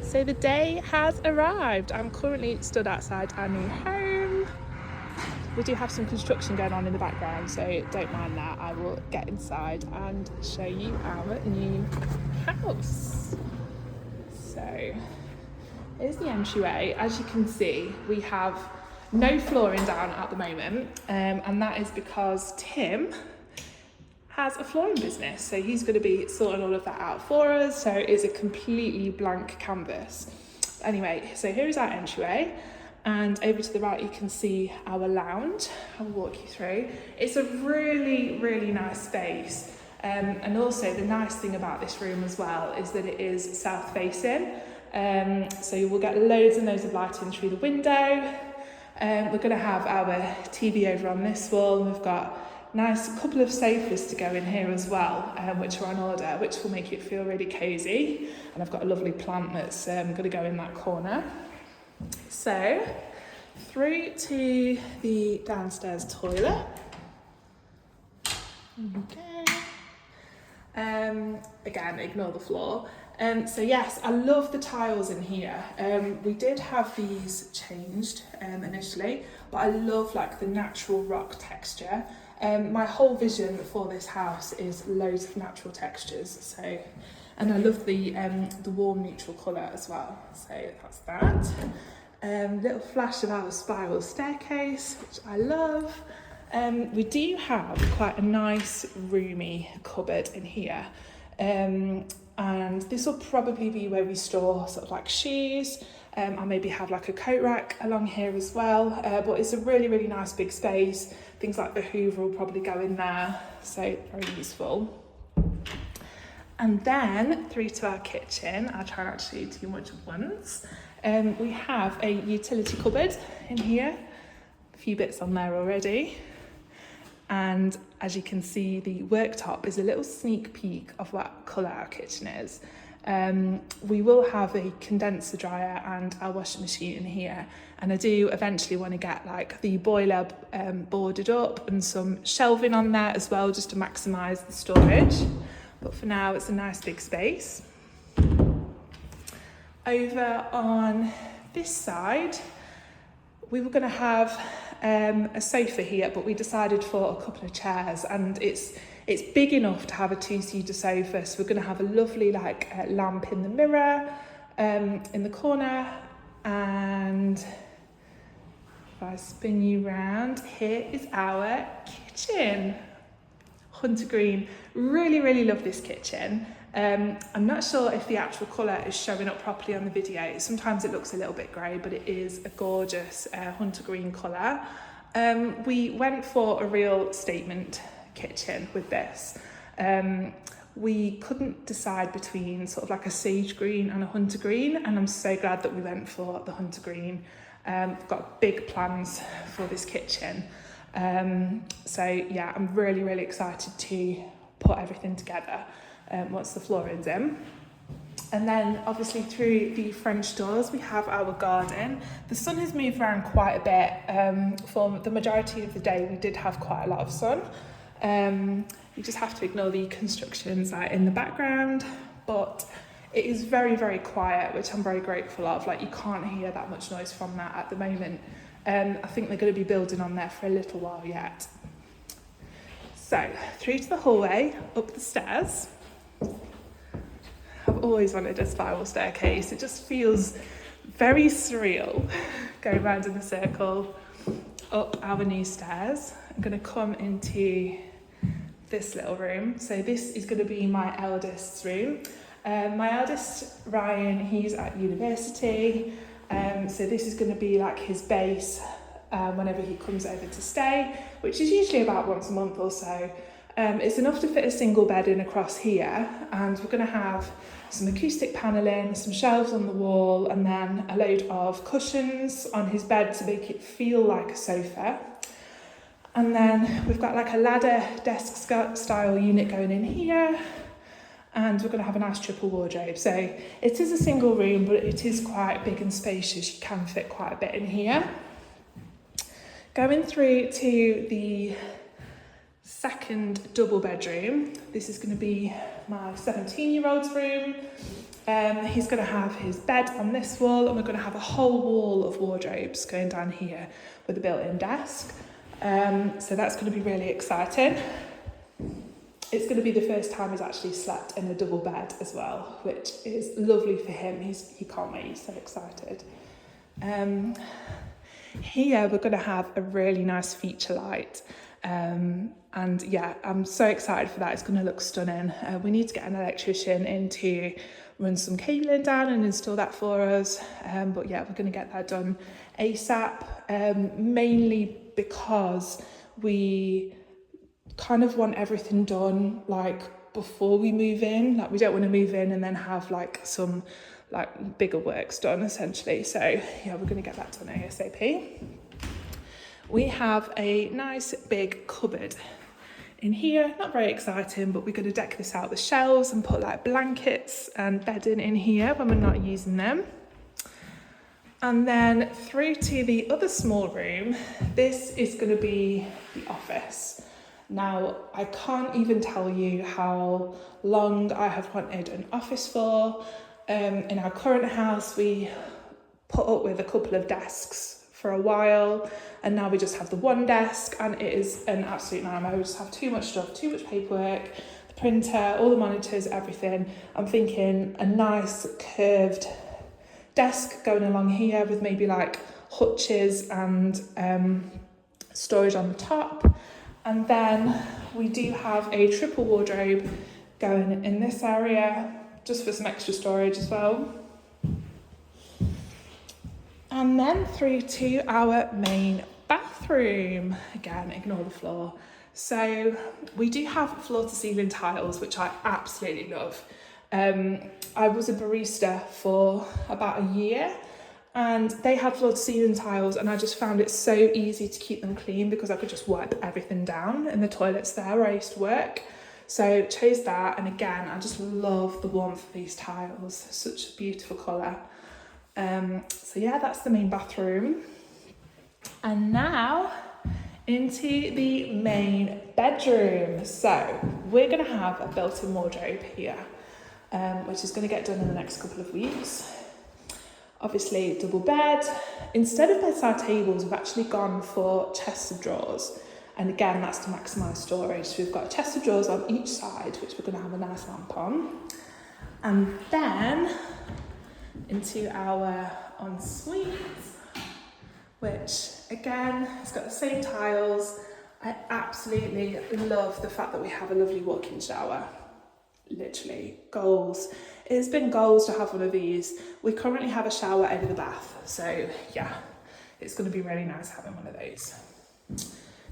So the day has arrived. I'm currently stood outside our new home. We do have some construction going on in the background, so don't mind that. I will get inside and show you our new house. So here's the entryway. As you can see, we have no flooring down at the moment, and that is because Tim has a flooring business, so he's going to be sorting all of that out for us. So it's a completely blank canvas. Anyway, so here's our entryway, and over to the right you can see our lounge. I'll walk you through. It's a really nice space, and also the nice thing about this room as well is that it is south facing, so you will get loads and loads of light in through the window. We're going to have our TV over on this wall, and we've got nice couple of sofas to go in here as well, which are on order, which will make it feel really cosy. And I've got a lovely plant that's going to go in that corner. So through to the downstairs toilet. Okay. Again, ignore the floor. So yes, I love the tiles in here. We did have these changed initially, but I love like the natural rock texture. My whole vision for this house is loads of natural textures. So, and I love the warm neutral colour as well. So that's that. Little flash of our spiral staircase, which I love. We do have quite a nice roomy cupboard in here. And this will probably be where we store sort of like shoes. I maybe have like a coat rack along here as well, but it's a really nice big space. Things like the Hoover will probably go in there, so very useful. And then through to our kitchen. I'll try not to do too much at once. We have a utility cupboard in here, a few bits on there already. And as you can see, the worktop is a little sneak peek of what colour our kitchen is. We will have a condenser dryer and our washing machine in here, and I do eventually want to get like the boiler boarded up and some shelving on there as well, just to maximise the storage. But for now it's a nice big space. Over on this side we were going to have a sofa here, but we decided for a couple of chairs, and it's big enough to have a two-seater sofa. So we're going to have a lovely like lamp in the mirror in the corner, and if I spin you round, here is our kitchen. Hunter green. Really love this kitchen. I'm not sure if the actual colour is showing up properly on the video. Sometimes it looks a little bit grey, but it is a gorgeous hunter green colour. We went for a real statement kitchen with this. We couldn't decide between sort of like a sage green and a hunter green, and I'm so glad that we went for the hunter green. We've got big plans for this kitchen. So yeah, I'm really excited to put everything together once the flooring's in. And then obviously through the French doors we have our garden. The sun has moved around quite a bit. For the majority of the day we did have quite a lot of sun. You just have to ignore the construction site in the background, but it is very quiet, which I'm very grateful of. Like, you can't hear that much noise from that at the moment. I think they're going to be building on there for a little while yet. So through to the hallway, up the stairs. I've always wanted a spiral staircase. It just feels very surreal going round in a circle up our new stairs. I'm going to come into this little room. So this is going to be my eldest's room. My eldest, Ryan, he's at university. So this is going to be like his base whenever he comes over to stay, which is usually about once a month or so. It's enough to fit a single bed in across here, and we're going to have some acoustic panelling, some shelves on the wall, and then a load of cushions on his bed to make it feel like a sofa. And then we've got like a ladder desk style unit going in here, and we're going to have a nice triple wardrobe. So it is a single room, but it is quite big and spacious. You can fit quite a bit in here. Going through to the second double bedroom. This is going to be my 17-year-old's room. He's going to have his bed on this wall, and we're going to have a whole wall of wardrobes going down here with a built-in desk. So that's going to be really exciting. It's going to be the first time he's actually slept in a double bed as well, which is lovely for him. He can't wait, he's so excited. Here we're going to have a really nice feature light. And yeah, I'm so excited for that. It's going to look stunning. We need to get an electrician in to run some cabling down and install that for us. But yeah, we're going to get that done ASAP, mainly because we kind of want everything done like before we move in. Like, we don't want to move in and then have like some like bigger works done essentially. So yeah, we're going to get that done ASAP. We have a nice big cupboard in here. Not very exciting, but we're going to deck this out with shelves and put like blankets and bedding in here when we're not using them. And then through to the other small room, this is going to be the office. Now, I can't even tell you how long I have wanted an office for. In our current house, we put up with a couple of desks for a while, and now we just have the one desk, and it is an absolute nightmare. We just have too much stuff, too much paperwork, the printer, all the monitors, everything. I'm thinking a nice curved desk going along here with maybe like hutches and storage on the top. And then we do have a triple wardrobe going in this area, just for some extra storage as well. And then through to our main bathroom. Again, ignore the floor. So we do have floor to ceiling tiles, which I absolutely love. I was a barista for about a year, and they had floor to ceiling tiles, and I just found it so easy to keep them clean because I could just wipe everything down in the toilets there where I used to work. So chose that, and again, I just love the warmth of these tiles. Such a beautiful colour. So yeah, that's the main bathroom. And now into the main bedroom. So we're going to have a built-in wardrobe here, which is going to get done in the next couple of weeks. Obviously, double bed. Instead of bedside tables, we've actually gone for chests of drawers. And again, that's to maximise storage. So we've got a chest of drawers on each side, which we're going to have a nice lamp on. And then into our ensuite, which again has got the same tiles. I absolutely love the fact that we have a lovely walk-in shower. Literally goals. It's been goals to have one of these. We currently have a shower over the bath, so yeah, it's going to be really nice having one of those.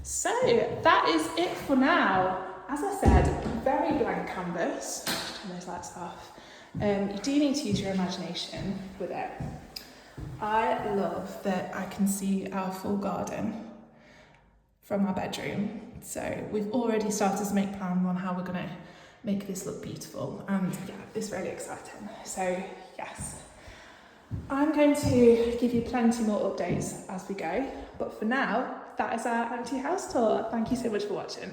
So that is it for now. As I said, very blank canvas. Turn those lights off. You do need to use your imagination with it. I love that I can see our full garden from our bedroom. So we've already started to make plans on how we're going to make this look beautiful, and yeah, it's really exciting. So yes, I'm going to give you plenty more updates as we go, but for now, that is our empty house tour. Thank you so much for watching.